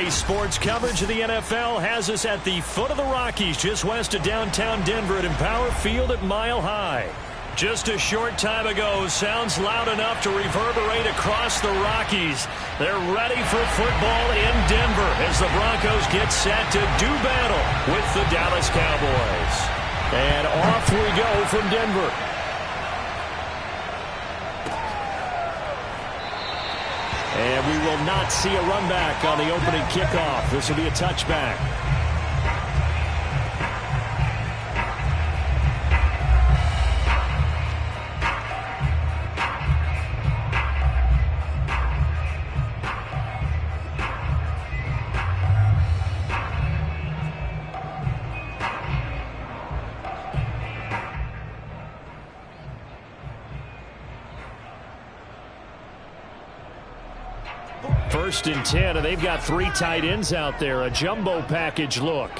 Today's sports coverage of the NFL has us at the foot of the Rockies, just west of downtown Denver at Empower Field at Mile High. Just a short time ago, sounds loud enough to reverberate across the Rockies. They're ready for football in Denver as the Broncos get set to do battle with the Dallas Cowboys. And off we go from Denver. And we will not see a run back on the opening kickoff. This will be a touchback. First and 10, and they've got three tight ends out there. A jumbo package look.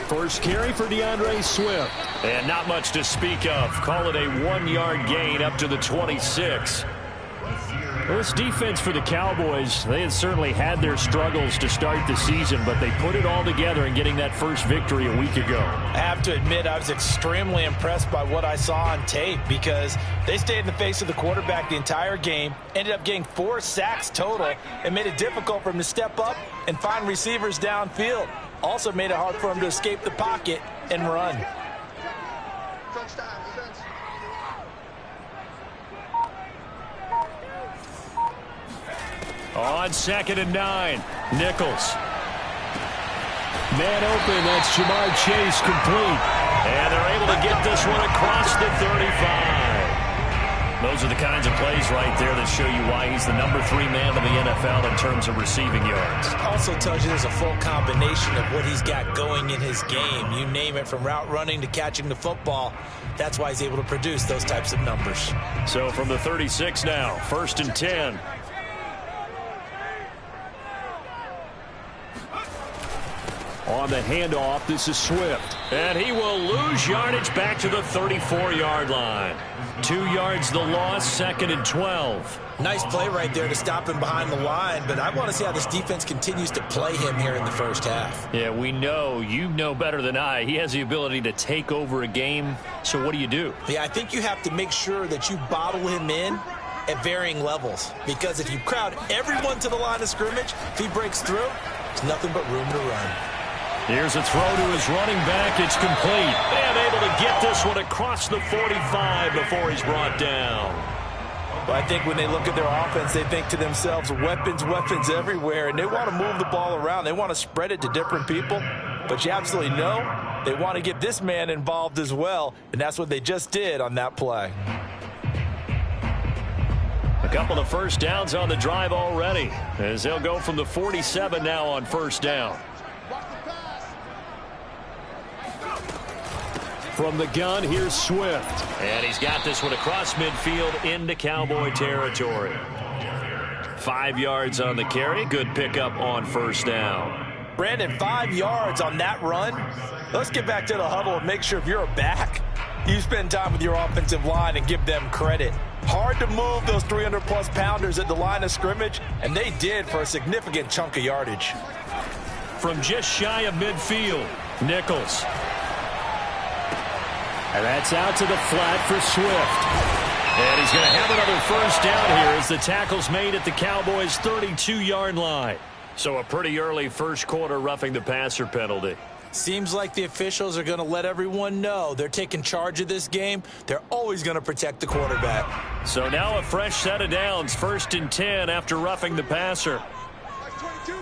First carry for DeAndre Swift. And not much to speak of. Call it a 1-yard gain up to the 26. Well, this defense for the Cowboys, they had certainly had their struggles to start the season, but they put it all together in getting that first victory a week ago. I have to admit, I was extremely impressed by what I saw on tape because they stayed in the face of the quarterback the entire game, ended up getting 4 sacks total, and made it difficult for him to step up and find receivers downfield. Also made it hard for him to escape the pocket and run. On 2nd and 9, Nichols. Man open, that's Jamar Chase complete. And they're able to get this one across the 35. Those are the kinds of plays right there that show you why he's the number 3 man in the NFL in terms of receiving yards. Also tells you there's a full combination of what he's got going in his game. You name it, from route running to catching the football. That's why he's able to produce those types of numbers. So from the 36 now, 1st and 10. On the handoff, this is Swift. And he will lose yardage back to the 34-yard line. 2 yards the loss, 2nd and 12. Nice play right there to stop him behind the line, but I want to see how this defense continues to play him here in the first half. Yeah, we know, you know better than I, he has the ability to take over a game. So what do you do? Yeah, I think you have to make sure that you bottle him in at varying levels, because if you crowd everyone to the line of scrimmage, if he breaks through, there's nothing but room to run. Here's a throw to his running back. It's complete. And able to get this one across the 45 before he's brought down. Well, I think when they look at their offense, they think to themselves, weapons, weapons everywhere. And they want to move the ball around. They want to spread it to different people. But you absolutely know they want to get this man involved as well. And that's what they just did on that play. A couple of first downs on the drive already, as they'll go from the 47 now on first down. From the gun, here's Swift. And he's got this one across midfield into Cowboy territory. 5 yards on the carry. Good pickup on first down. Brandon, 5 yards on that run. Let's get back to the huddle and make sure if you're a back, you spend time with your offensive line and give them credit. Hard to move those 300-plus pounders at the line of scrimmage, and they did for a significant chunk of yardage. From just shy of midfield, Nichols. And that's out to the flat for Swift. And he's going to have another first down here as the tackle's made at the Cowboys' 32-yard line. So a pretty early first quarter roughing the passer penalty. Seems like the officials are going to let everyone know they're taking charge of this game. They're always going to protect the quarterback. So now a fresh set of downs, 1st and 10 after roughing the passer. Back 22.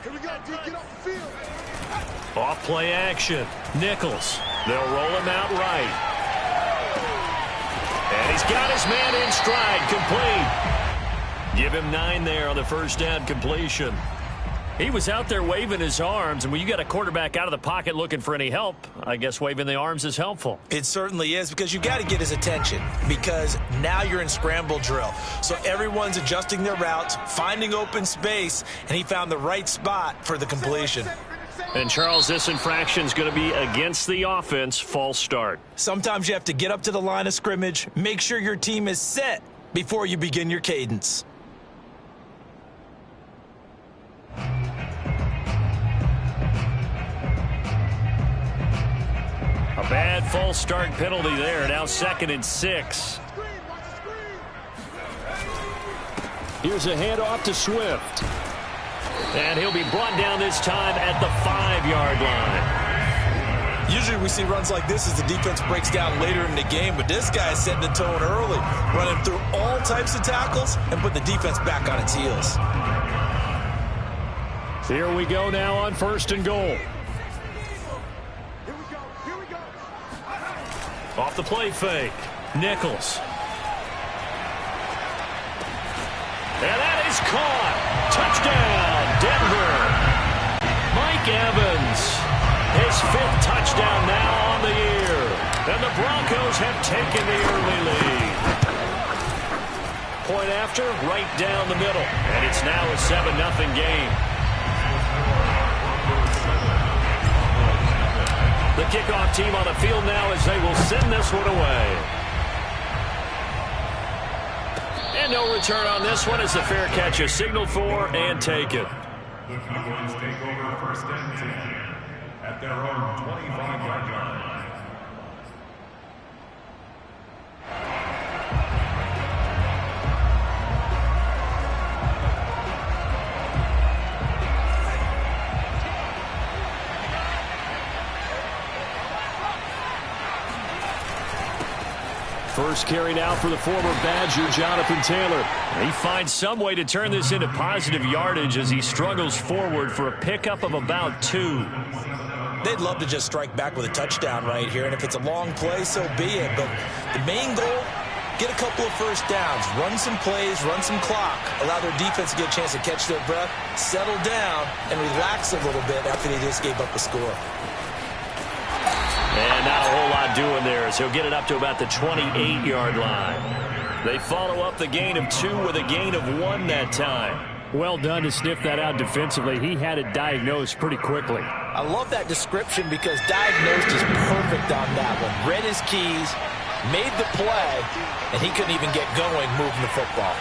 Here we go, D, get off the field. Off play action. Nichols. They'll roll him out right. And he's got his man in stride, complete. Give him 9 there on the first down completion. He was out there waving his arms, and when you got a quarterback out of the pocket looking for any help, I guess waving the arms is helpful. It certainly is, because you got to get his attention, because now you're in scramble drill. So everyone's adjusting their routes, finding open space, and he found the right spot for the completion. And, Charles, this infraction is going to be against the offense, false start. Sometimes you have to get up to the line of scrimmage, make sure your team is set before you begin your cadence. A bad false start penalty there. Now 2nd and 6. Here's a handoff to Swift. And he'll be brought down this time at the 5-yard line. Usually we see runs like this as the defense breaks down later in the game, but this guy is setting the tone early, running through all types of tackles and put the defense back on its heels. Here we go now on 1st and goal. Here we go. Off the play fake. Nichols. And that is caught. Touchdown, Denver. Mike Evans, his 5th touchdown now on the year. And the Broncos have taken the early lead. Point after, right down the middle. And it's now a 7-0 game. The kickoff team on the field now as they will send this one away. And no return on this one as the fair catch is signaled for and taken. The Cowboys take over 1st and 10 at their own 25-yard line. First carry now for the former Badger, Jonathan Taylor. He finds some way to turn this into positive yardage as he struggles forward for a pickup of about 2. They'd love to just strike back with a touchdown right here, and if it's a long play, so be it. But the main goal, get a couple of first downs, run some plays, run some clock, allow their defense to get a chance to catch their breath, settle down, and relax a little bit after they just gave up a score. And not a whole lot doing there as he'll get it up to about the 28-yard line. They follow up the gain of 2 with a gain of 1 that time. Well done to sniff that out defensively. He had it diagnosed pretty quickly. I love that description because diagnosed is perfect on that one. Read his keys, made the play, and he couldn't even get going moving the football.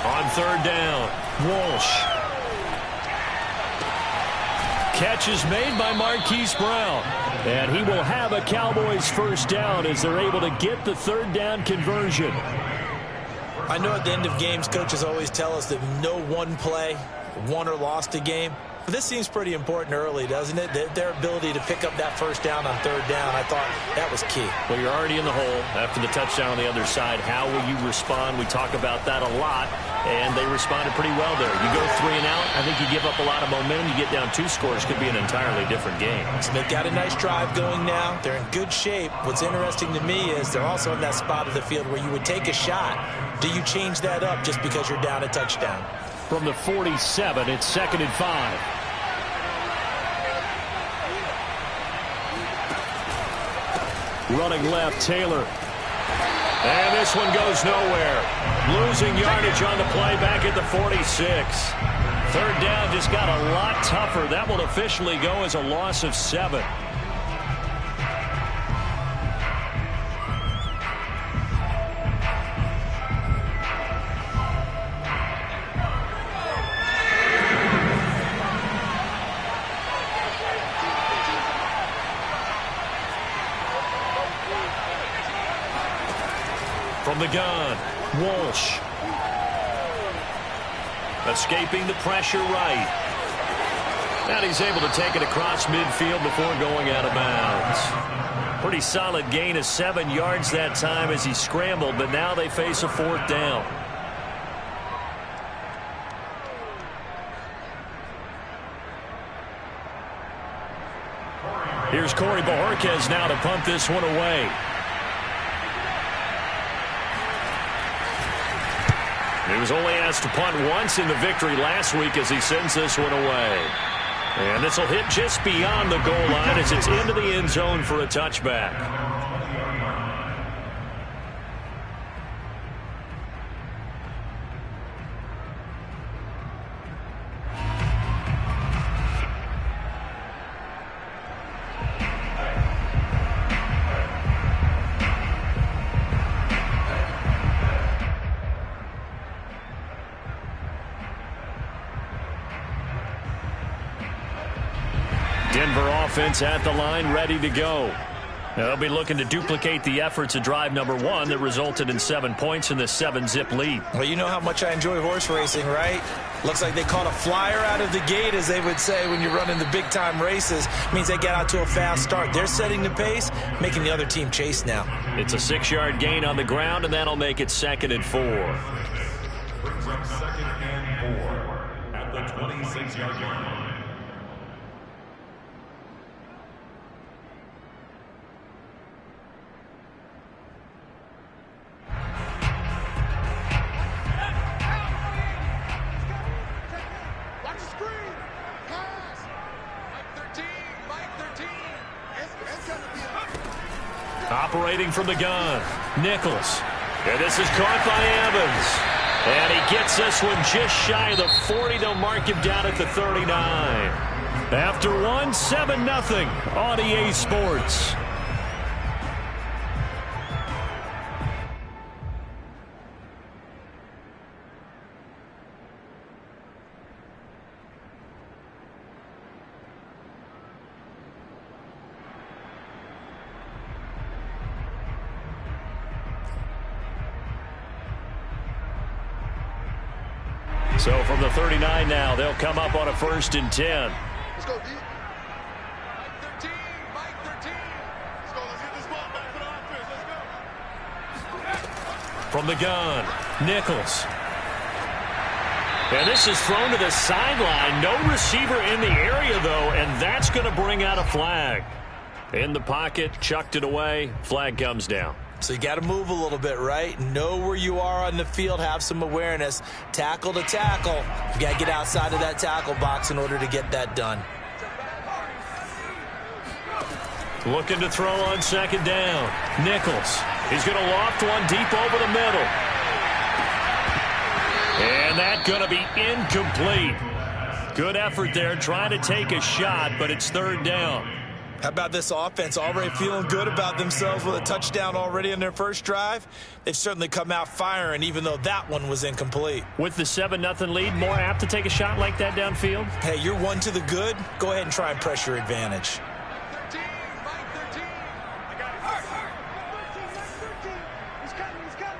On 3rd down, Walsh. Catch is made by Marquise Brown. And he will have a Cowboys 1st down as they're able to get the 3rd down conversion. I know at the end of games, coaches always tell us that no one play won or lost a game. But this seems pretty important early, doesn't it? Their ability to pick up that 1st down on 3rd down, I thought that was key. Well, you're already in the hole after the touchdown on the other side. How will you respond? We talk about that a lot, and they responded pretty well there. You go 3 and out, I think you give up a lot of momentum. You get down 2 scores, could be an entirely different game. So they've got a nice drive going now. They're in good shape. What's interesting to me is they're also in that spot of the field where you would take a shot. Do you change that up just because you're down a touchdown? From the 47, it's 2nd and 5. Running left, Taylor. And this one goes nowhere. Losing yardage on the play back at the 46. 3rd down just got a lot tougher. That will officially go as a loss of 7. From the gun, Walsh. Escaping the pressure right. And he's able to take it across midfield before going out of bounds. Pretty solid gain of 7 yards that time as he scrambled, but now they face a 4th down. Here's Corey Bojorquez now to punt this one away. He was only asked to punt once in the victory last week as he sends this one away. And this will hit just beyond the goal line as it's into the end zone for a touchback. offense at the line, ready to go. They'll be looking to duplicate the efforts of drive number 1 that resulted in 7 points in this 7-zip lead. Well, you know how much I enjoy horse racing, right? Looks like they caught a flyer out of the gate, as they would say when you're running the big-time races. Means they get out to a fast start. They're setting the pace, making the other team chase now. It's a 6-yard gain on the ground, and that'll make it 2nd and 4. Brings up 2nd and 4 at the 26-yard line. Operating from the gun, Nichols. And this is caught by Evans. And he gets this one just shy of the 40. They'll mark him down at the 39. After 1, 7-0 on EA Sports. So from the 39 now, they'll come up on a 1st and 10. Let's go, D. Mike 13, Mike 13. Let's go, let's get this ball back for the offense. Let's go. From the gun, Nichols. And this is thrown to the sideline. No receiver in the area, though, and that's going to bring out a flag. In the pocket, chucked it away, flag comes down. So you got to move a little bit, right? Know where you are on the field, have some awareness. Tackle to tackle. You got to get outside of that tackle box in order to get that done. Looking to throw on 2nd down. Nichols. He's going to loft one deep over the middle. And that's going to be incomplete. Good effort there, trying to take a shot, but it's 3rd down. How about this offense already feeling good about themselves with a touchdown already in their first drive? They've certainly come out firing, even though that one was incomplete. With the 7-0 lead, more apt to take a shot like that downfield? Hey, you're 1 to the good. Go ahead and try and press your advantage. 13, Mike 13. I got it. 13, Mike 13. He's coming, he's coming.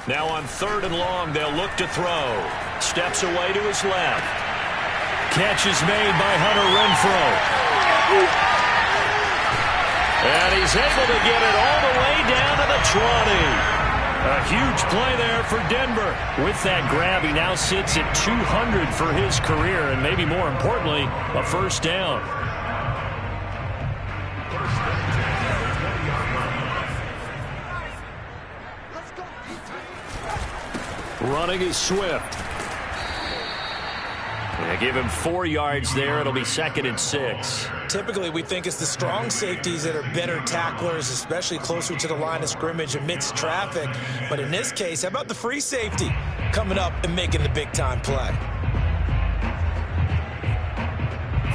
Now on 3rd and long, they'll look to throw. Steps away to his left. Catch is made by Hunter Renfrow. And he's able to get it all the way down to the 20. A huge play there for Denver. With that grab, he now sits at 200 for his career, and maybe more importantly, a 1st down. Running is Swift. They give him 4 yards there. It'll be 2nd and 6. Typically, we think it's the strong safeties that are better tacklers, especially closer to the line of scrimmage amidst traffic. But in this case, how about the free safety coming up and making the big-time play?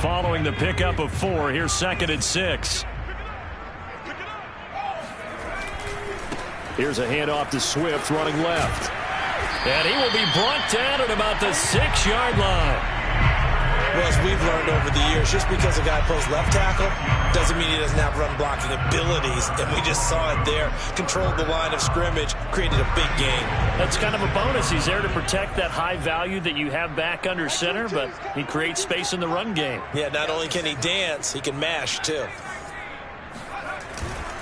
Following the pickup of 4, here's 2nd and 6. Here's a handoff to Swift running left. And he will be brought down at about the 6-yard line. Well, as we've learned over the years, just because a guy plays left tackle doesn't mean he doesn't have run-blocking abilities. And we just saw it there. Controlled the line of scrimmage, created a big gain. That's kind of a bonus. He's there to protect that high value that you have back under center, but he creates space in the run game. Yeah, not only can he dance, he can mash, too.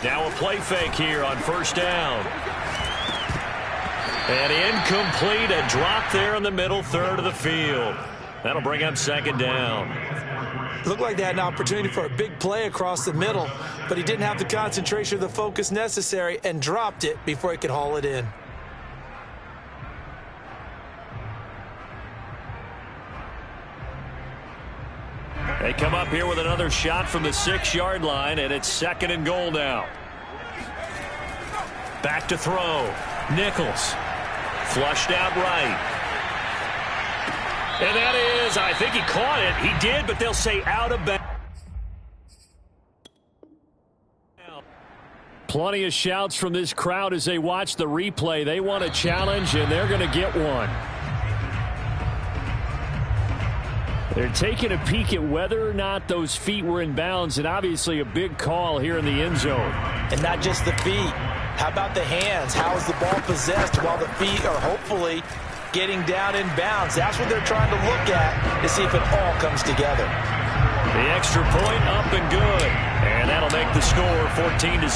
Now a play fake here on 1st down. And incomplete, a drop there in the middle third of the field. That'll bring up 2nd down. Looked like they had an opportunity for a big play across the middle, but he didn't have the concentration or the focus necessary and dropped it before he could haul it in. They come up here with another shot from the 6-yard line, and it's 2nd and goal now. Back to throw. Nichols. Flushed out right. And that is, I think he caught it. He did, but they'll say out of bounds. Plenty of shouts from this crowd as they watch the replay. They want a challenge, and they're going to get one. They're taking a peek at whether or not those feet were in bounds, and obviously a big call here in the end zone. And not just the feet. How about the hands? How is the ball possessed while the feet are hopefully getting down in bounds? That's what they're trying to look at to see if it all comes together. The extra point up and good. And that'll make the score 14-0.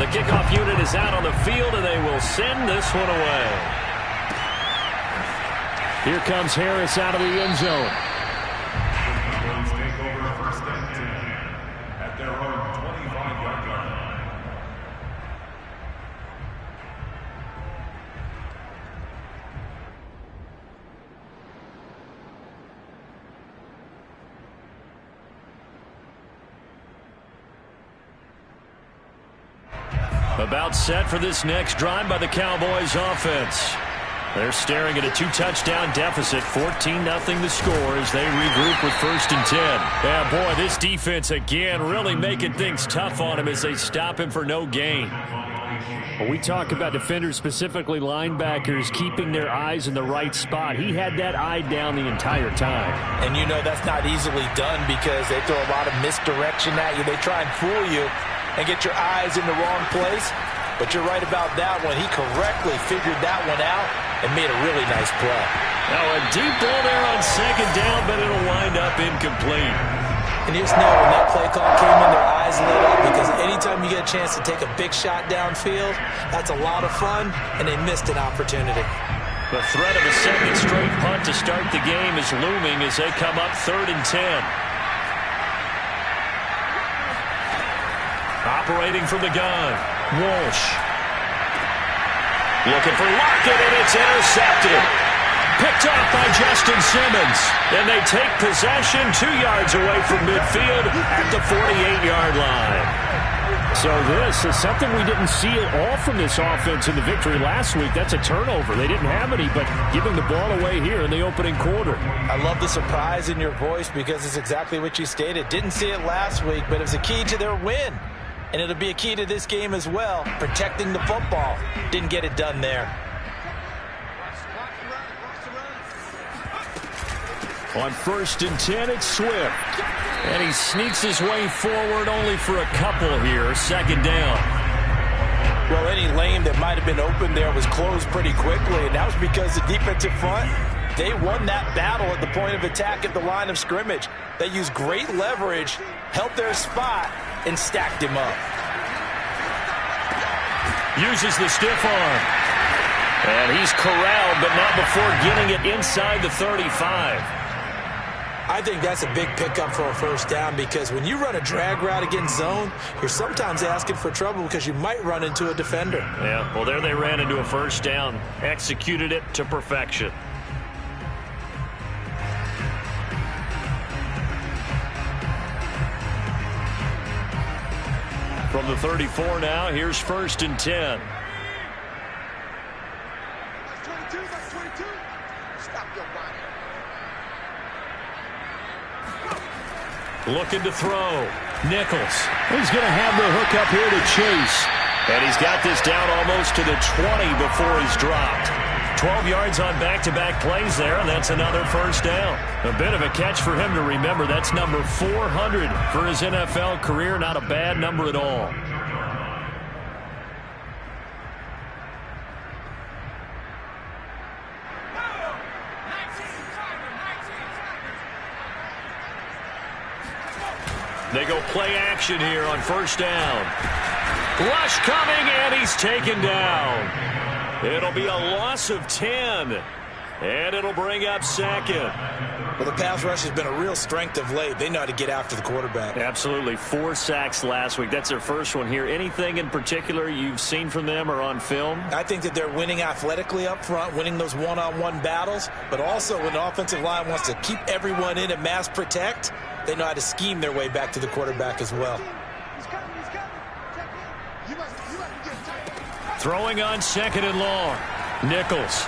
The kickoff unit is out on the field, and they will send this one away. Here comes Harris out of the end zone. Take over first and 10 at their own 25-yard line. About set for this next drive by the Cowboys offense. They're staring at a 2-touchdown deficit, 14-0 the score as they regroup with first and 10. Yeah, boy, this defense again really making things tough on him as they stop him for no gain. When we talk about defenders, specifically linebackers, keeping their eyes in the right spot, he had that eye down the entire time. And you know that's not easily done because they throw a lot of misdirection at you. They try and fool you and get your eyes in the wrong place. But you're right about that one. He correctly figured that one out and made a really nice play. Now a deep ball there on second down, but it'll wind up incomplete. And you just know when that play call came in, their eyes lit up because anytime you get a chance to take a big shot downfield, that's a lot of fun, and they missed an opportunity. The threat of a second straight punt to start the game is looming as they come up 3rd and 10. Operating from the gun, Walsh. Looking for Lockett, and it's intercepted. Picked off by Justin Simmons. And they take possession 2 yards away from midfield at the 48-yard line. So this is something we didn't see at all from this offense in the victory last week. That's a turnover. They didn't have any, but giving the ball away here in the opening quarter. I love the surprise in your voice because it's exactly what you stated. Didn't see it last week, but it was a key to their win. And it'll be a key to this game as well, protecting the football. Didn't get it done there. On 1st and 10, it's Swift. And he sneaks his way forward only for a couple here. 2nd down. Well, any lane that might have been open there was closed pretty quickly, and that was because the defensive front, they won that battle at the point of attack at the line of scrimmage. They used great leverage, held their spot, and stacked him up. Uses the stiff arm. And he's corralled, but not before getting it inside the 35. I think that's a big pickup for a first down because when you run a drag route against zone, you're sometimes asking for trouble because you might run into a defender. Yeah, well, there they ran into a first down. Executed it to perfection. From the 34 now, here's 1st and 10. That's 22. That's 22. Stop your body. Looking to throw. Nichols. He's going to have the hook up here to Chase. And he's got this down almost to the 20 before he's dropped. 12 yards on back-to-back plays there, and that's another first down. A bit of a catch for him to remember. That's number 400 for his NFL career. Not a bad number at all. They go play action here on first down. Rush coming, and he's taken down. It'll be a loss of 10, and it'll bring up 2nd. Well, the pass rush has been a real strength of late. They know how to get after the quarterback. Absolutely. 4 sacks last week. That's their first one here. Anything in particular you've seen from them or on film? I think that they're winning athletically up front, winning those one-on-one battles, but also when the offensive line wants to keep everyone in and mass protect, they know how to scheme their way back to the quarterback as well. He's coming. He's coming. Check in. You must get tight. Throwing on 2nd and long. Nichols.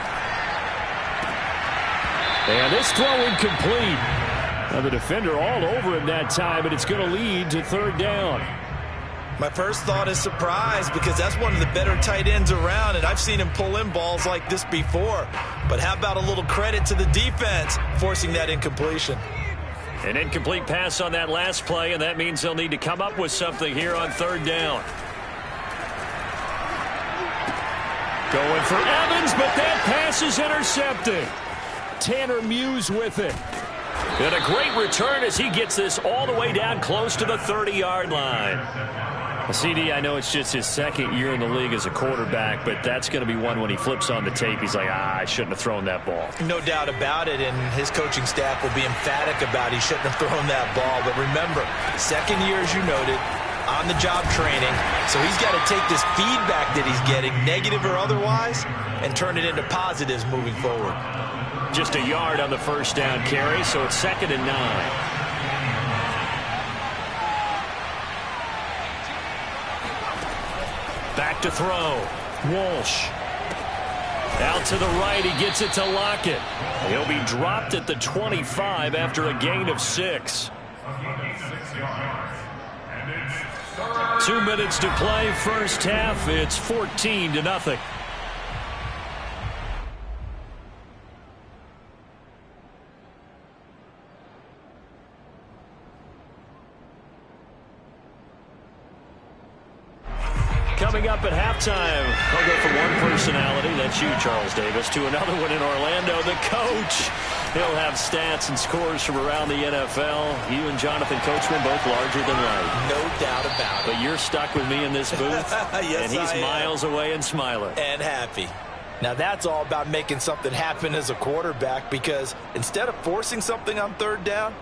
And this throw incomplete. Now the defender all over him that time, and it's going to lead to 3rd down. My first thought is surprise, because that's one of the better tight ends around, and I've seen him pull in balls like this before. But how about a little credit to the defense forcing that incompletion? An incomplete pass on that last play, and that means they'll need to come up with something here on third down. Going for Evans, but that pass is intercepted. Tanner Muse with it. And a great return as he gets this all the way down close to the 30-yard line. CD, I know it's just his second year in the league as a quarterback, but that's going to be one when he flips on the tape. He's like, I shouldn't have thrown that ball. No doubt about it, and his coaching staff will be emphatic about he shouldn't have thrown that ball. But remember, second year, as you noted, on-the-job training, so he's got to take this feedback that he's getting, negative or otherwise, and turn it into positives moving forward. Just a yard on the first down carry, so it's 2nd and 9. Back to throw. Walsh. Out to the right. He gets it to Lockett. He'll be dropped at the 25 after a gain of 6. 2 minutes to play. First half. It's 14-0. Coming up at halftime, I'll go from one personality, that's you, Charles Davis, to another one in Orlando, the coach. He'll have stats and scores from around the NFL. You and Jonathan Coachman both larger than life. No doubt about it. But you're stuck with me in this booth, yes, and he's miles away and smiling. And happy. Now that's all about making something happen as a quarterback, because instead of forcing something on third down,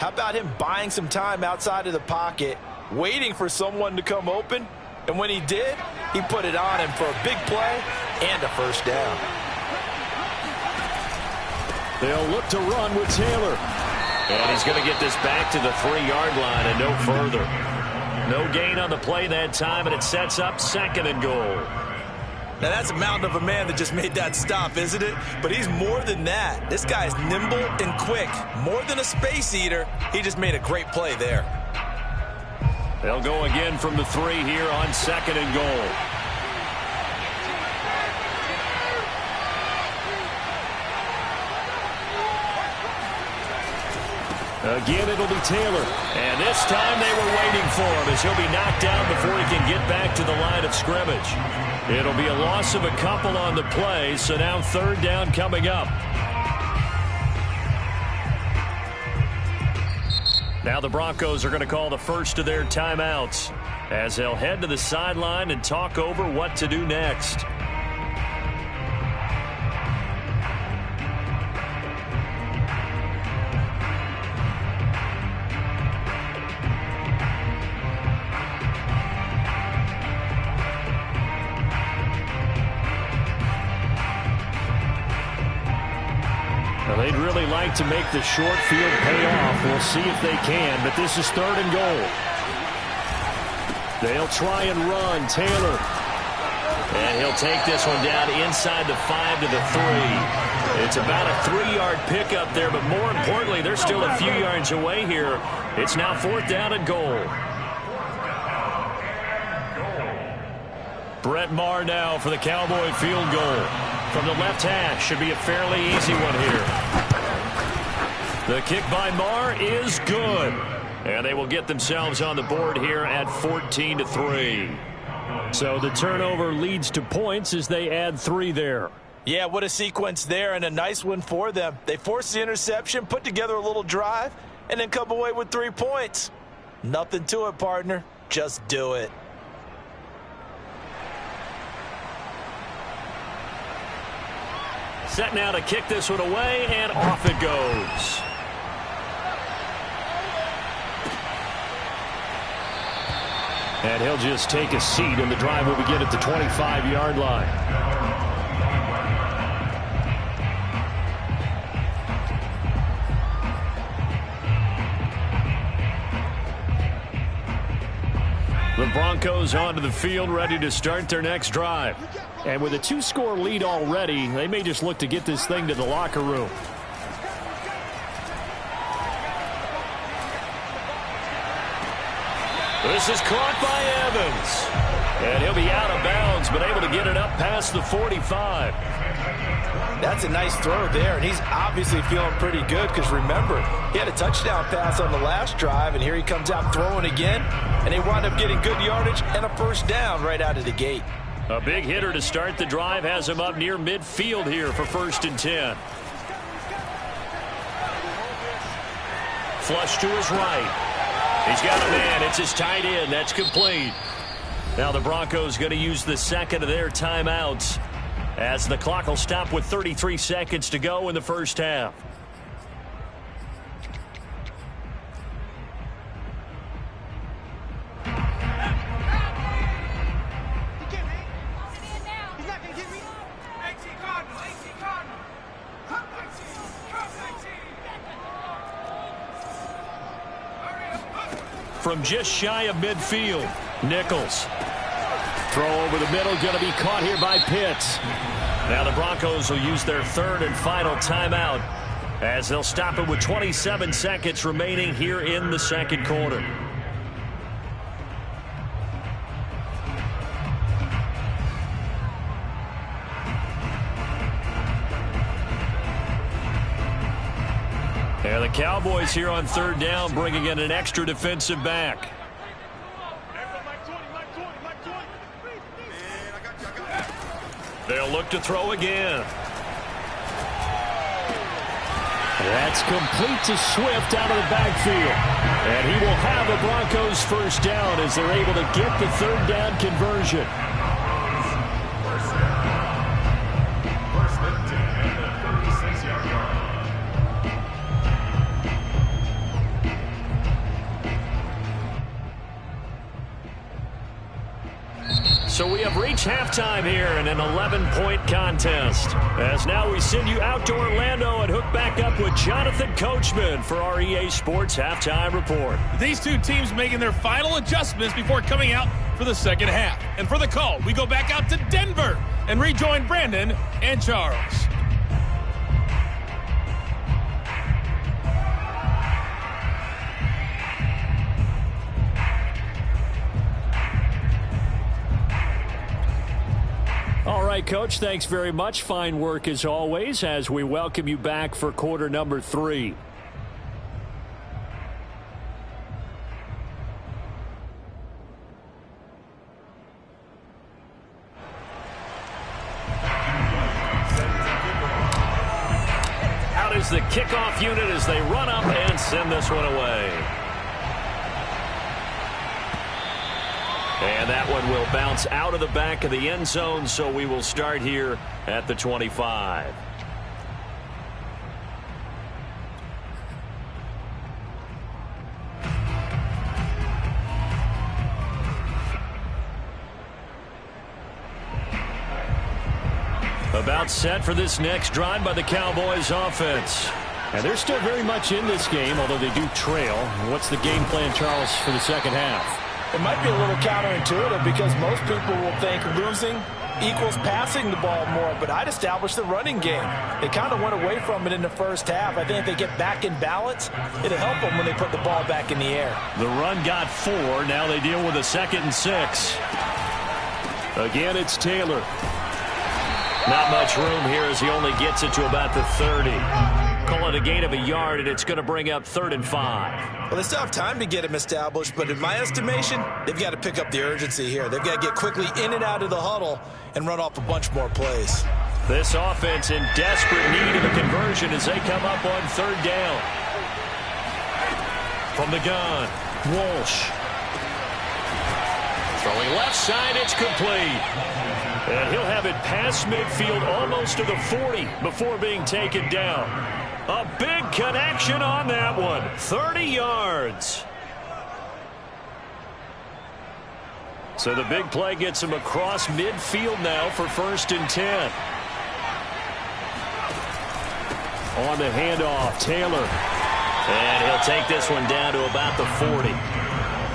how about him buying some time outside of the pocket, waiting for someone to come open? And when he did, he put it on him for a big play and a first down. They'll look to run with Taylor. And he's going to get this back to the 3-yard line and no further. No gain on the play that time, and it sets up 2nd and goal. Now that's a mountain of a man that just made that stop, isn't it? But he's more than that. This guy's nimble and quick. More than a space eater, he just made a great play there. They'll go again from the 3 here on 2nd and goal. Again, it'll be Taylor. And this time they were waiting for him as he'll be knocked down before he can get back to the line of scrimmage. It'll be a loss of a couple on the play, so now 3rd down coming up. Now the Broncos are going to call the first of their timeouts as they'll head to the sideline and talk over what to do next. They'd really like to make the short field pay off. We'll see if they can, but this is 3rd and goal. They'll try and run. Taylor. And he'll take this one down inside the 5 to the 3. It's about a 3-yard pickup there, but more importantly, they're still a few yards away here. It's now 4th down and goal. Brett Maher now for the Cowboy field goal. From the left hash, should be a fairly easy one here. The kick by Maher is good. And they will get themselves on the board here at 14-3. So the turnover leads to points as they add 3 there. Yeah, what a sequence there, and a nice one for them. They forced the interception, put together a little drive, and then come away with 3 points. Nothing to it, partner. Just do it. Set now to kick this one away, and off it goes. And he'll just take a seat, and the drive will begin at the 25-yard line. The Broncos onto the field, ready to start their next drive. And with a 2-score lead already, they may just look to get this thing to the locker room. This is caught by Evans. And he'll be out of bounds, but able to get it up past the 45. That's a nice throw there, and he's obviously feeling pretty good because, remember, he had a touchdown pass on the last drive, and here he comes out throwing again, and they wound up getting good yardage and a first down right out of the gate. A big hitter to start the drive has him up near midfield here for 1st and 10. Flush to his right. He's got a man. It's his tight end. That's complete. Now the Broncos going to use the second of their timeouts, as the clock will stop with 33 seconds to go in the first half. From just shy of midfield, Nichols. Throw over the middle, going to be caught here by Pitts. Now the Broncos will use their third and final timeout, as they'll stop it with 27 seconds remaining here in the second quarter. And the Cowboys here on third down, bringing in an extra defensive back. They'll look to throw again. That's complete to Swift out of the backfield. And he will have the Broncos first down as they're able to get the third down conversion. So we have reached halftime here in an 11-point contest. As now we send you out to Orlando and hook back up with Jonathan Coachman for our EA Sports Halftime Report. These two teams making their final adjustments before coming out for the second half. And for the call, we go back out to Denver and rejoin Brandon and Charles. All right, Coach, thanks very much. Fine work as always as we welcome you back for quarter number 3. Out is the kickoff unit as they run up and send this one away. And that one will bounce out of the back of the end zone, so we will start here at the 25. About set for this next drive by the Cowboys offense. And they're still very much in this game, although they do trail. What's the game plan, Charles, for the second half? It might be a little counterintuitive because most people will think losing equals passing the ball more, but I'd establish the running game. They kind of went away from it in the first half. I think if they get back in balance, it'll help them when they put the ball back in the air. The run got 4. Now they deal with a 2nd and 6. Again, it's Taylor. Not much room here as he only gets it to about the 30. Call it a gain of a yard, and it's going to bring up 3rd and 5. Well, they still have time to get him established, but in my estimation, they've got to pick up the urgency here. They've got to get quickly in and out of the huddle and run off a bunch more plays. This offense in desperate need of a conversion as they come up on 3rd down. From the gun, Walsh. Throwing left side, it's complete. And he'll have it past midfield almost to the 40 before being taken down. A big connection on that one. 30 yards. So the big play gets him across midfield now for 1st and 10. On the handoff, Taylor. And he'll take this one down to about the 40.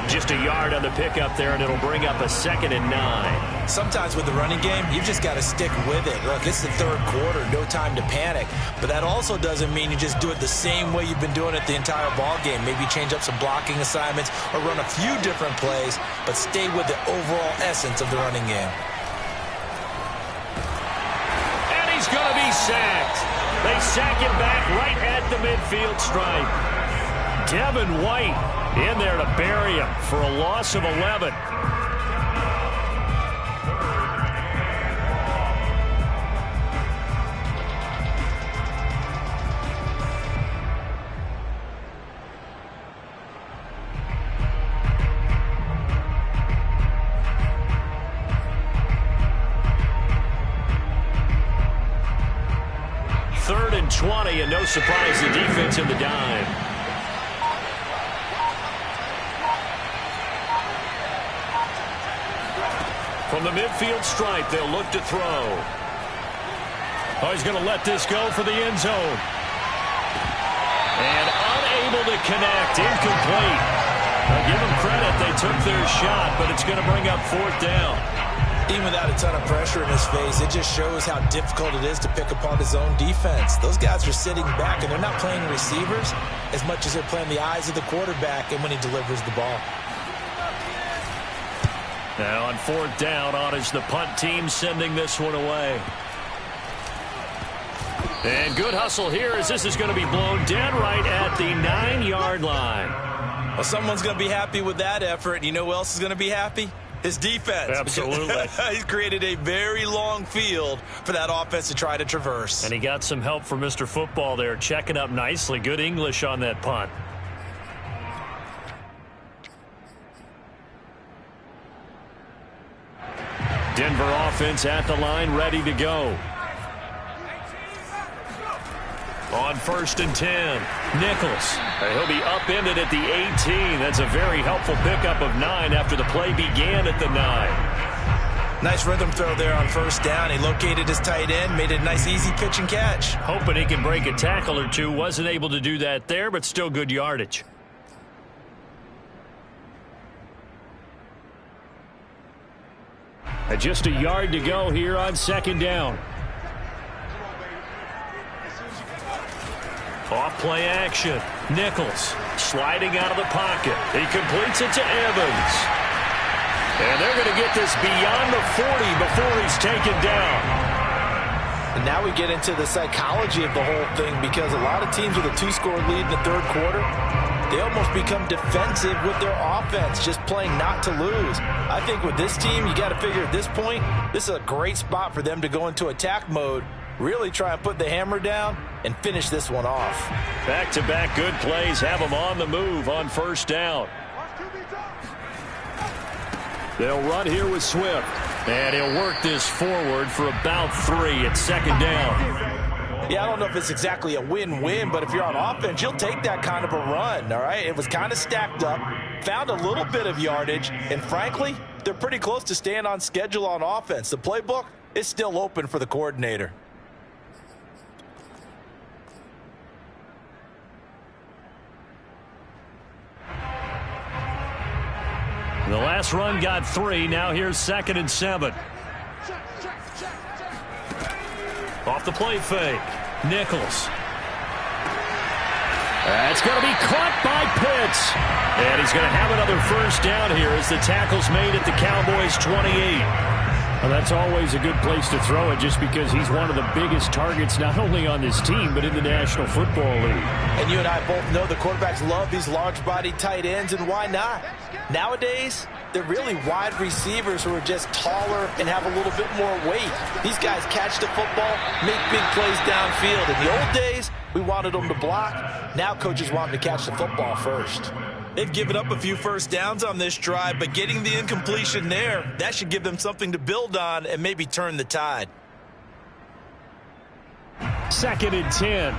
Just a yard on the pickup there, and it'll bring up a 2nd and 9. Sometimes with the running game, you've just got to stick with it. Look, it's the third quarter, no time to panic. But that also doesn't mean you just do it the same way you've been doing it the entire ball game. Maybe change up some blocking assignments or run a few different plays, but stay with the overall essence of the running game. And he's going to be sacked. They sack him back right at the midfield stripe. Devin White in there to bury him for a loss of 11. Third and 20, and no surprise, the defense in the dime. From the midfield stripe, they'll look to throw. Oh, he's going to let this go for the end zone. And unable to connect, incomplete. I'll give them credit, they took their shot, but it's going to bring up 4th down. Even without a ton of pressure in his face, it just shows how difficult it is to pick apart his own defense. Those guys are sitting back, and they're not playing receivers as much as they're playing the eyes of the quarterback and when he delivers the ball. Now on 4th down, on is the punt team sending this one away. And good hustle here as this is going to be blown dead right at the 9-yard line. Well, someone's going to be happy with that effort, and you know who else is going to be happy? His defense. Absolutely. He's created a very long field for that offense to try to traverse. And he got some help from Mr. Football there, checking up nicely. Good English on that punt. Denver offense at the line, ready to go. On 1st and 10, Nichols. He'll be upended at the 18. That's a very helpful pickup of 9 after the play began at the 9. Nice rhythm throw there on 1st down. He located his tight end, made it a nice easy pitch and catch. Hoping he can break a tackle or two. Wasn't able to do that there, but still good yardage. Just a yard to go here on 2nd down. Off play action. Nichols sliding out of the pocket. He completes it to Evans. And they're going to get this beyond the 40 before he's taken down. And now we get into the psychology of the whole thing, because a lot of teams with a 2-score lead in the third quarter, they almost become defensive with their offense, just playing not to lose. I think with this team, you got to figure at this point, this is a great spot for them to go into attack mode, really try and put the hammer down and finish this one off. Back-to-back good plays have them on the move on 1st down. They'll run here with Swift. And he'll work this forward for about 3 at 2nd down. Yeah, I don't know if it's exactly a win-win, but if you're on offense, you'll take that kind of a run, all right? It was kind of stacked up, found a little bit of yardage, and frankly, they're pretty close to staying on schedule on offense. The playbook is still open for the coordinator. The last run got 3. Now here's 2nd and 7. Off the play fake. Nichols. That's going to be caught by Pitts. And he's going to have another 1st down here as the tackle's made at the Cowboys' 28. Well, that's always a good place to throw it, just because he's one of the biggest targets not only on this team but in the National Football League. And you and I both know the quarterbacks love these large-bodied tight ends, and why not? Nowadays, they're really wide receivers who are just taller and have a little bit more weight. These guys catch the football, make big plays downfield. In the old days, we wanted them to block. Now coaches want them to catch the football first. They've given up a few 1st downs on this drive, but getting the incompletion there, that should give them something to build on and maybe turn the tide. 2nd and 10.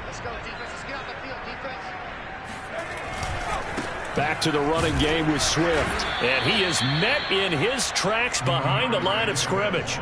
Let's go, defense. Let's get on the field, defense. Back to the running game with Swift. And he is met in his tracks behind the line of scrimmage.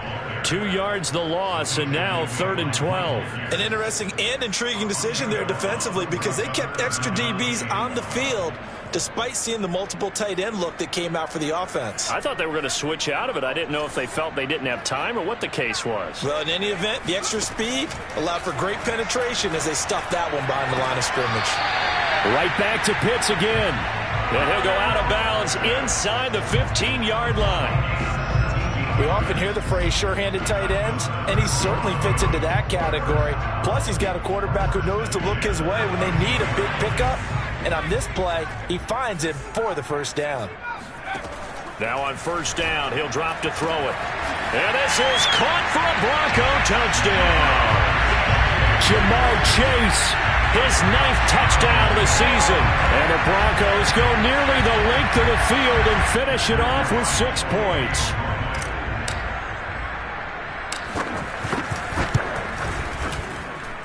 2 yards the loss, and now 3rd and 12. An interesting and intriguing decision there defensively because they kept extra DBs on the field despite seeing the multiple tight end look that came out for the offense. I thought they were going to switch out of it. I didn't know if they felt they didn't have time or what the case was. Well, in any event, the extra speed allowed for great penetration as they stuffed that one behind the line of scrimmage. Right back to Pitts again. And he'll go out of bounds inside the 15-yard line. We often hear the phrase sure-handed tight ends, and he certainly fits into that category. Plus, he's got a quarterback who knows to look his way when they need a big pickup. And on this play, he finds him for the first down. Now on first down, he'll drop to throw it. And this is caught for a Bronco touchdown. Jamar Chase, his 9th touchdown of the season. And the Broncos go nearly the length of the field and finish it off with 6 points.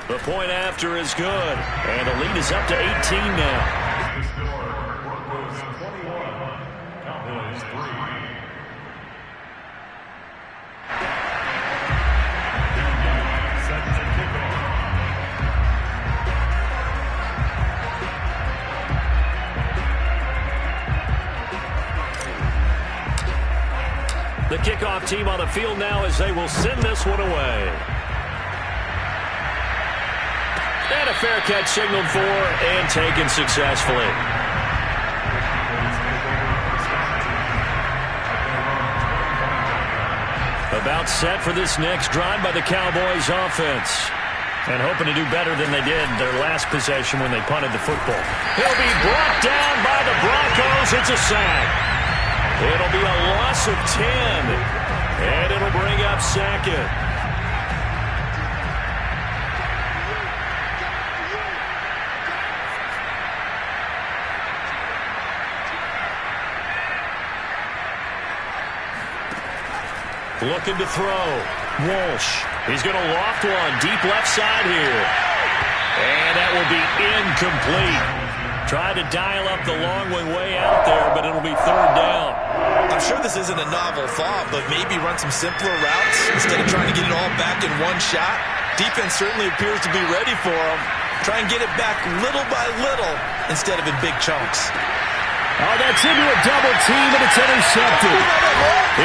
The point after is good, and the lead is up to 18 now. Broncos 21, Cowboys 3. Set to kick off. The kickoff team on the field now as they will send this one away. And a fair catch signaled for and taken successfully. About set for this next drive by the Cowboys offense. And hoping to do better than they did their last possession when they punted the football. He'll be brought down by the Broncos. It's a sack. It'll be a loss of 10. And it'll bring up 2nd. Looking to throw. Walsh. He's going to loft one. Deep left side here. And that will be incomplete. Tried to dial up the long way out there, but it'll be 3rd down. I'm sure this isn't a novel thought, but maybe run some simpler routes instead of trying to get it all back in one shot. Defense certainly appears to be ready for him. Try and get it back little by little instead of in big chunks. Oh, that's into a double team, and it's intercepted.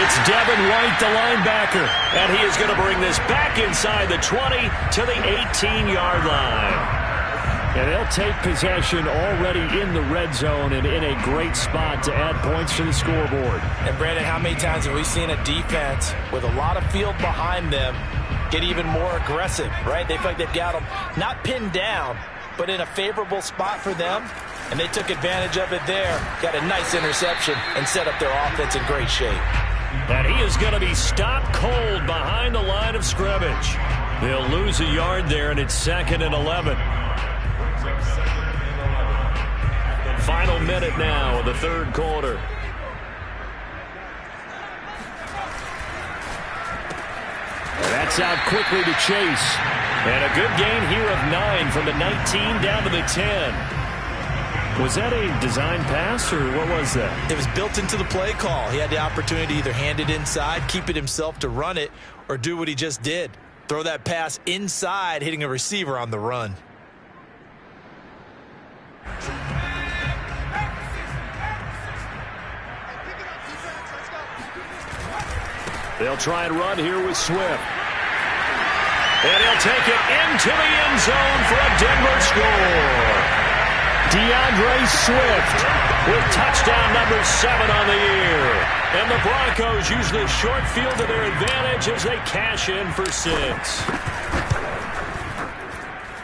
It's Devin White, the linebacker, and he is going to bring this back inside the 20 to the 18-yard line. And they'll take possession already in the red zone and in a great spot to add points to the scoreboard. And, Brandon, how many times have we seen a defense with a lot of field behind them get even more aggressive, right? They feel like they've got them not pinned down, but in a favorable spot for them. And they took advantage of it there. Got a nice interception and set up their offense in great shape. And he is going to be stopped cold behind the line of scrimmage. They'll lose a yard there, and it's 2nd and 11. Final minute now of the 3rd quarter. That's out quickly to Chase. And a good gain here of 9 from the 19 down to the 10. Was that a design pass, or what was that? It was built into the play call. He had the opportunity to either hand it inside, keep it himself to run it, or do what he just did. Throw that pass inside, hitting a receiver on the run. They'll try and run here with Swift. And he'll take it into the end zone for a Denver score. DeAndre Swift with touchdown number 7 on the year. And the Broncos use the short field to their advantage as they cash in for 6.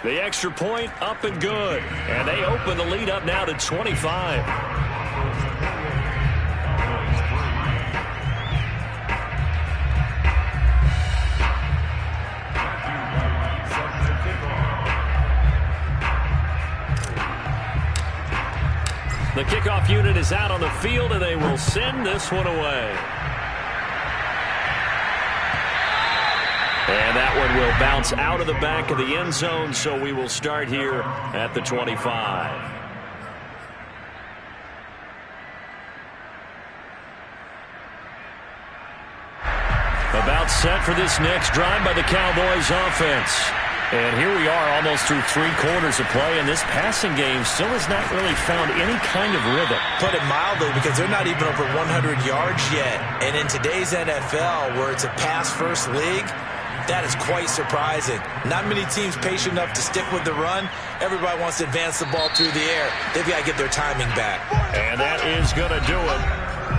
The extra point up and good. And they open the lead up now to 25. The kickoff unit is out on the field, and they will send this one away. And that one will bounce out of the back of the end zone, so we will start here at the 25. About set for this next drive by the Cowboys offense. And here we are almost through 3 quarters of play, and this passing game still has not really found any kind of rhythm. Put it mildly, because they're not even over 100 yards yet. And in today's NFL, where it's a pass-first league, that is quite surprising. Not many teams patient enough to stick with the run. Everybody wants to advance the ball through the air. They've got to get their timing back. And that is going to do it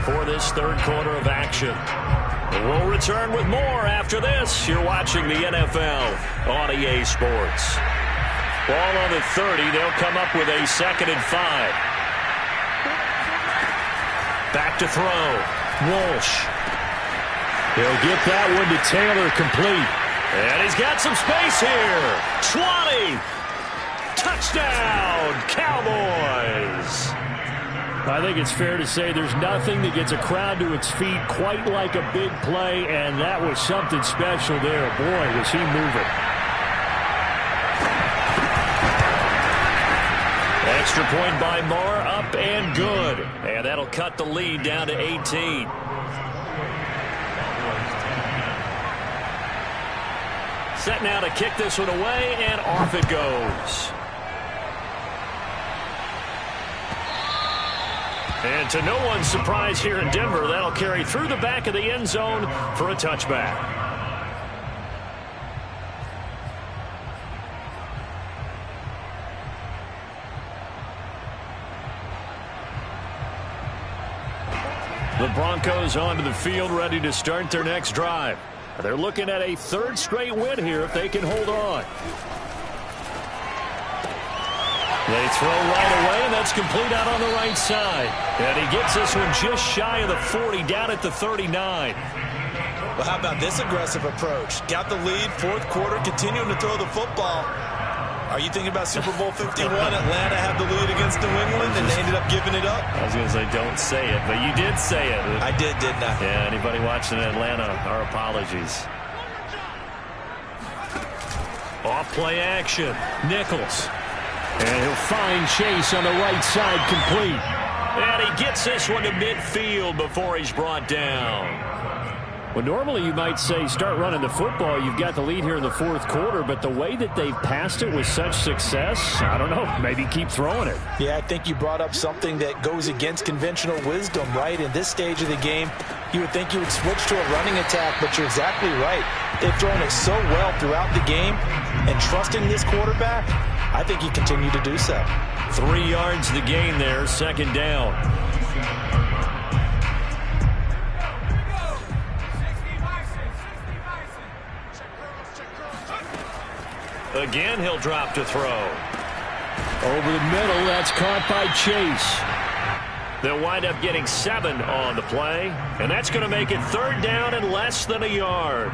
for this third quarter of action. We'll return with more after this. You're watching the NFL on EA Sports. Ball on the 30. They'll come up with a 2nd and 5. Back to throw. Walsh. He'll get that one to Taylor complete. And he's got some space here. 20. Touchdown, Cowboys. I think it's fair to say there's nothing that gets a crowd to its feet quite like a big play, and that was something special there. Boy, was he moving. Extra point by Marr, up and good. And that'll cut the lead down to 18. Set now to kick this one away, and off it goes. And to no one's surprise here in Denver, that'll carry through the back of the end zone for a touchback. The Broncos onto the field, ready to start their next drive. They're looking at a 3rd straight win here if they can hold on. They throw right away, and that's complete out on the right side. And he gets this one just shy of the 40, down at the 39. Well, how about this aggressive approach? Got the lead, 4th quarter, continuing to throw the football. Are you thinking about Super Bowl 51? Atlanta had the lead against New England, and they ended up giving it up? I was going to say, don't say it, but you did say it. I did, didn't I? Yeah, anybody watching Atlanta, our apologies. Off play action. Nichols. And he'll find Chase on the right side, complete. And he gets this one to midfield before he's brought down. Well, normally you might say start running the football. You've got the lead here in the 4th quarter, but the way that they've passed it with such success, I don't know, maybe keep throwing it. Yeah, I think you brought up something that goes against conventional wisdom, right? In this stage of the game, you would think you would switch to a running attack, but you're exactly right. They've thrown it so well throughout the game, and trusting this quarterback, I think you continue to do so. 3 yards the gain there, 2nd down. Again, he'll drop to throw. Over the middle, that's caught by Chase. They'll wind up getting 7 on the play, and that's going to make it 3rd down and less than a yard.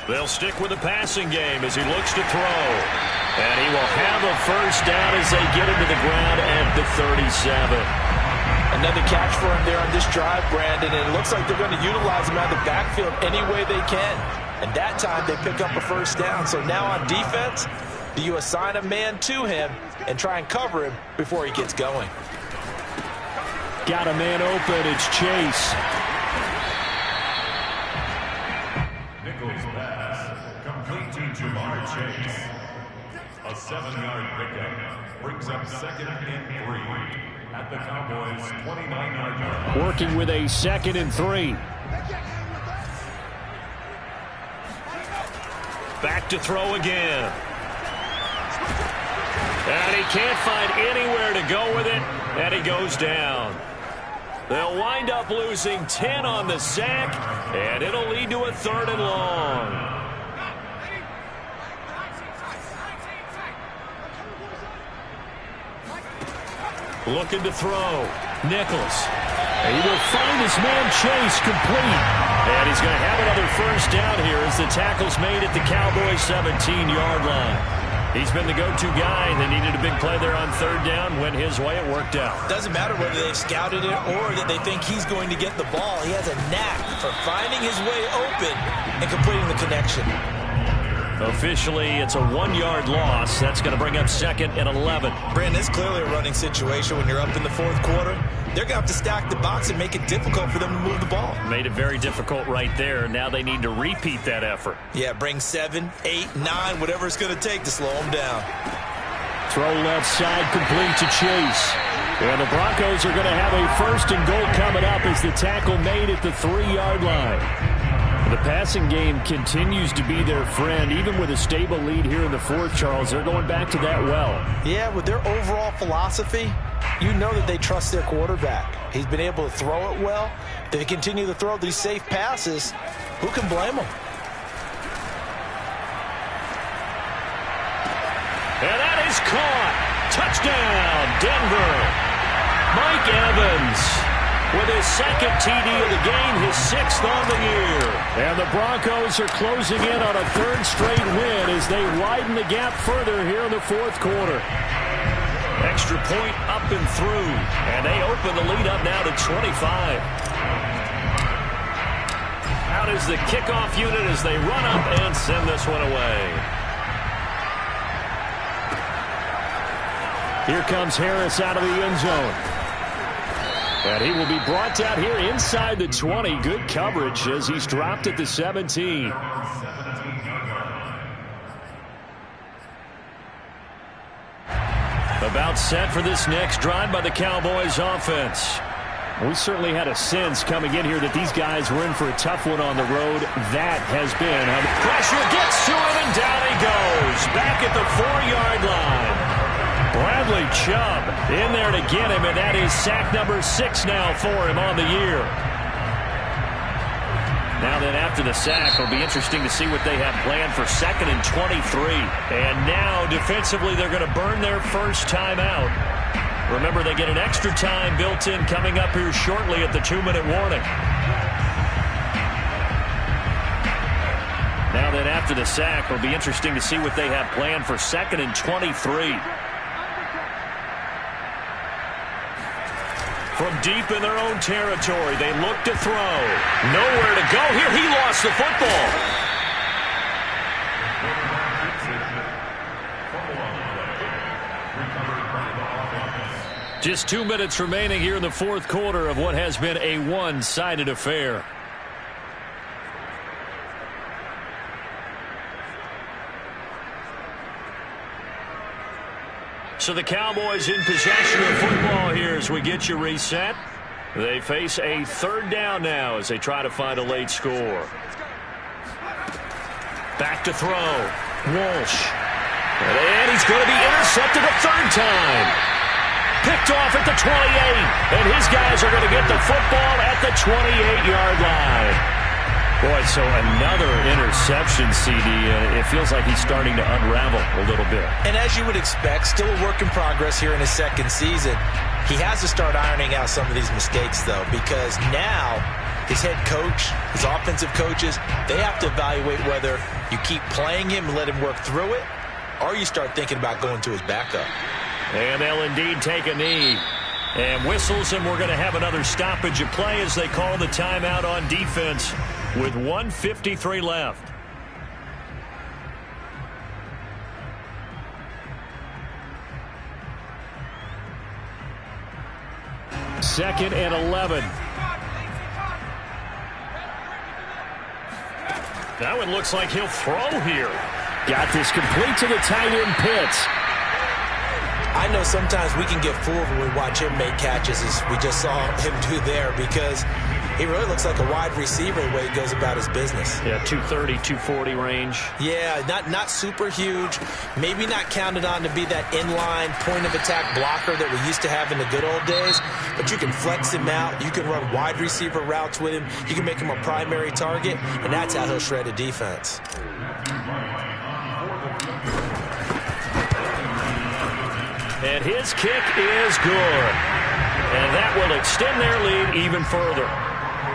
They'll stick with the passing game as he looks to throw. And he will have a 1st down as they get him to the ground at the 37. Another catch for him there on this drive, Brandon, and it looks like they're going to utilize him out of the backfield any way they can. And that time they pick up a 1st down. So now on defense, do you assign a man to him and try and cover him before he gets going? Got a man open. It's Chase. Jamar Chase. A 7-yard pickup brings up 2nd and 3 at the Cowboys' 29-yard line. Working with a 2nd and 3. Back to throw again. And he can't find anywhere to go with it, and he goes down. They'll wind up losing 10 on the sack, and it'll lead to a 3rd and long. Looking to throw. Nichols. And he will find his man Chase, complete. And he's going to have another 1st down here as the tackle's made at the Cowboys' 17-yard line. He's been the go-to guy. They needed a big play there on third down. Went his way. It worked out. Doesn't matter whether they've scouted it or that they think he's going to get the ball. He has a knack for finding his way open and completing the connection. Officially, it's a 1-yard loss. That's going to bring up 2nd and 11. Brandon, it's clearly a running situation when you're up in the fourth quarter. They're going to have to stack the box and make it difficult for them to move the ball. Made it very difficult right there. Now they need to repeat that effort. Yeah, bring 7, 8, 9, whatever it's going to take to slow them down. Throw left side, complete to Chase. And the Broncos are going to have a 1st and goal coming up as the tackle made at the 3-yard line. The passing game continues to be their friend, even with a stable lead here in the fourth, Charles. They're going back to that well. Yeah, with their overall philosophy, you know that they trust their quarterback. He's been able to throw it well. If they continue to throw these safe passes, who can blame them? And that is caught. Touchdown, Denver. Mike Evans with his 2nd TD of the game, his 6th on the year. And the Broncos are closing in on a 3rd straight win as they widen the gap further here in the fourth quarter. Extra point up and through, and they open the lead up now to 25. Out is the kickoff unit as they run up and send this one away. Here comes Harris out of the end zone. And he will be brought down here inside the 20. Good coverage as he's dropped at the 17. About set for this next drive by the Cowboys offense. We certainly had a sense coming in here that these guys were in for a tough one on the road. That has been. Pressure gets to him and down he goes. Back at the 4-yard line. Bradley Chubb in there to get him, and that is sack number 6 now for him on the year. Now then, after the sack, it'll be interesting to see what they have planned for 2nd and 23. And now, defensively, they're going to burn their first timeout. Remember, they get an extra time built in coming up here shortly at the 2-minute warning. Now then, after the sack, it'll be interesting to see what they have planned for 2nd and 23. From deep in their own territory, they look to throw. Nowhere to go here. He lost the football. Just 2 minutes remaining here in the fourth quarter of what has been a one-sided affair. So the Cowboys in possession of football here as we get you reset. They face a 3rd down now as they try to find a late score. Back to throw. Walsh. And he's going to be intercepted a 3rd time. Picked off at the 28. And his guys are going to get the football at the 28-yard line. Boy, so another interception, CD. It feels like he's starting to unravel a little bit. And as you would expect, still a work in progress here in his 2nd season. He has to start ironing out some of these mistakes, though, because now his head coach, his offensive coaches, they have to evaluate whether you keep playing him and let him work through it, or you start thinking about going to his backup. And they'll indeed take a knee. And whistles, and we're going to have another stoppage of play as they call the timeout on defense with 1:53 left. Second and 11. That one looks like he'll throw here. Got this complete to the tight end Pitts. I know sometimes we can get fooled when we watch him make catches, as we just saw him do there, because he really looks like a wide receiver the way he goes about his business. Yeah, 230, 240 range. Yeah, not super huge. Maybe not counted on to be that inline point-of-attack blocker that we used to have in the good old days, but you can flex him out. You can run wide receiver routes with him. You can make him a primary target, and that's how he'll shred a defense. And his kick is good. And that will extend their lead even further.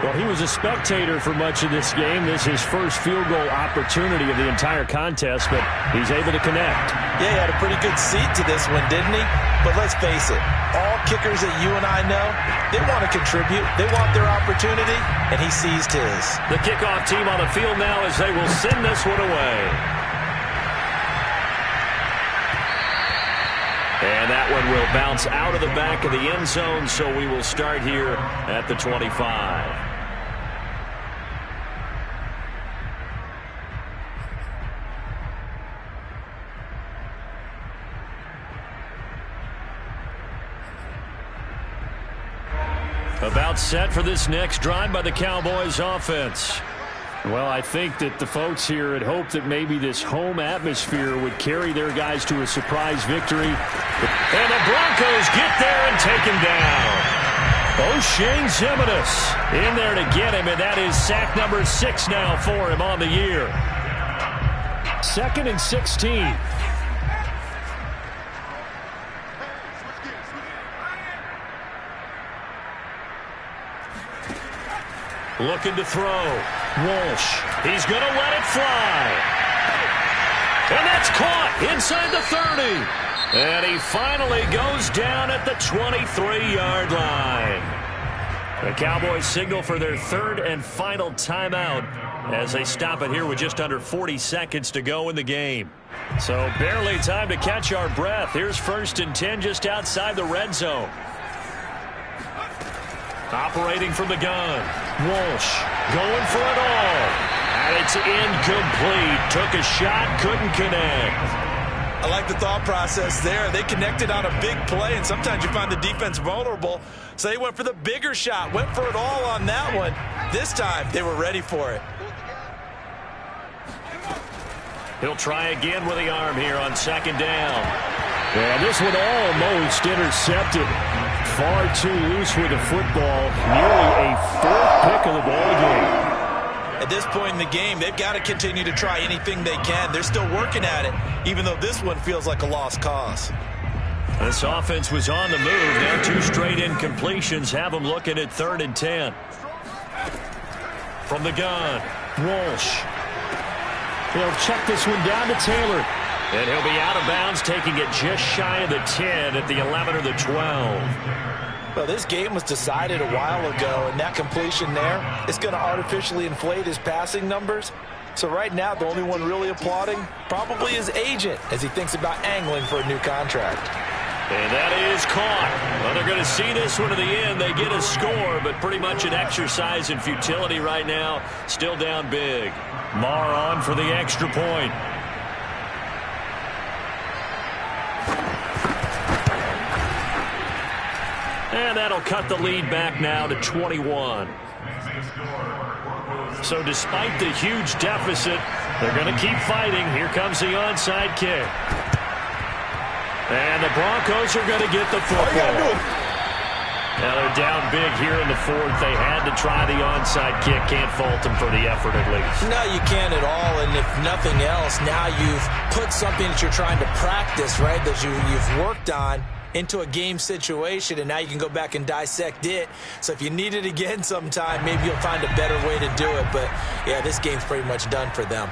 Well, he was a spectator for much of this game. This is his first field goal opportunity of the entire contest, but he's able to connect. Yeah, he had a pretty good seat to this one, didn't he? But let's face it, all kickers that you and I know, they want to contribute. They want their opportunity, and he seized his. The kickoff team on the field now as they will send this one away. And that one will bounce out of the back of the end zone, so we will start here at the 25. About set for this next drive by the Cowboys offense. Well, I think that the folks here had hoped that maybe this home atmosphere would carry their guys to a surprise victory. And the Broncos get there and take him down. O'Shane Ximines in there to get him, and that is sack number 6 now for him on the year. 2nd and 16. Looking to throw. Walsh. He's going to let it fly. And that's caught inside the 30. And he finally goes down at the 23-yard line. The Cowboys signal for their 3rd and final timeout as they stop it here with just under 40 seconds to go in the game. So barely time to catch our breath. Here's 1st and 10 just outside the red zone. Operating from the gun. Walsh going for it all. And it's incomplete. Took a shot, couldn't connect. I like the thought process there. They connected on a big play, and sometimes you find the defense vulnerable. So they went for the bigger shot, went for it all on that one. This time, they were ready for it. He'll try again with the arm here on 2nd down. Yeah, this one almost intercepted. Far too loose with the football. Nearly a 4th pick of the ball game. At this point in the game, they've got to continue to try anything they can. They're still working at it, even though this one feels like a lost cause. This offense was on the move. Now 2 straight incompletions have them looking at 3rd and 10. From the gun, Walsh. He'll check this one down to Taylor. And he'll be out of bounds, taking it just shy of the 10 at the 11 or the 12. Well, this game was decided a while ago, and that completion there is going to artificially inflate his passing numbers. So right now, the only one really applauding probably his agent as he thinks about angling for a new contract. And that is caught. Well, they're going to see this one to the end. They get a score, but pretty much an exercise in futility right now. Still down big. Marr on for the extra point. And that'll cut the lead back now to 21. So despite the huge deficit, they're going to keep fighting. Here comes the onside kick. And the Broncos are going to get the football. Now they're down big here in the 4th. They had to try the onside kick. Can't fault them for the effort at least. No, you can't at all. And if nothing else, now you've put something that you're trying to practice, right, that you've worked on into a game situation, and now you can go back and dissect it. So if you need it again sometime, maybe you'll find a better way to do it. But, yeah, this game's pretty much done for them.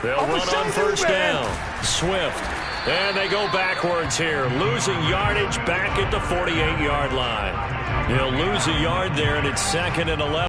They'll run on 1st down. Swift. And they go backwards here, losing yardage back at the 48-yard line. He'll lose a yard there, and it's 2nd and 11.